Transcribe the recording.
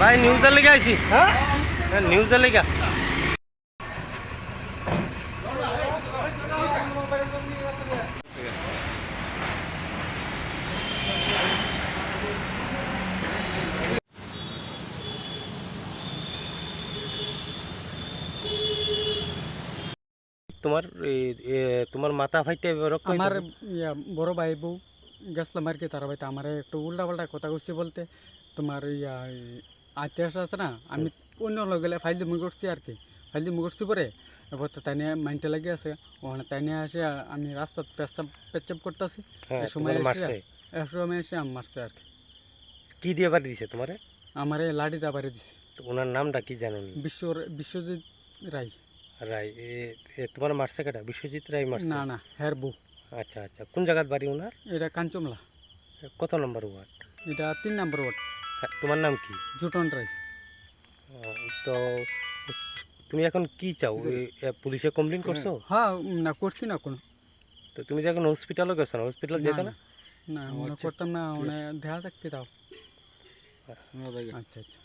ভাই নিউজের লেগে আইছি। হ্যাঁ নিউজের লেগে। তোমার তোমার মাথা ফাইটে রক্ত আমার বড় ভাই বউ গেছিলাম আর কি, তার বাড়িতে আমার একটু উল্টা পাল্টা কথা করছি বলতে তোমার ইতিহাস আছে না, আমি অন্য লোক গেলে ফাইল মুখ করছি আর কি, ফাইল মুখ করছি পরে এবার তো তাই নিয়ে মাইন্ডটা লাগিয়ে আছে ওখানে, তাই নিয়ে আসে আমি রাস্তা পেচ্ছাপ করতেছি, এই সময় এসে আমি মারছে আর কি। কি দিয়ে বাড়ি দিছে তোমারে? আমার লাঠি দা বাড়ি দিছে। ওনার নামটা কি জানো? বিশ্বজিৎ রায়। রায় তোমার মারছে কেটা? বিশ্বজিৎ রায় মারছে? না না, হের বউ। আচ্ছা আচ্ছা, কোন জায়গার বাড়ি ওনার? এটা কাঞ্চমলা। কত নম্বর ওয়ার্ড? এটা 3 নম্বর ওয়ার্ড। তোমার নাম কি? জুটন রায়। তো তুমি এখন কি চাও? পুলিশে কমপ্লেন করছো? হ্যাঁ, না করছি না কোনো। তো তুমি যে এখন হসপিটালও গেছো না, হসপিটাল যেতে না? না মনে করতাম না, দেখা যাক কি তাও। আচ্ছা আচ্ছা।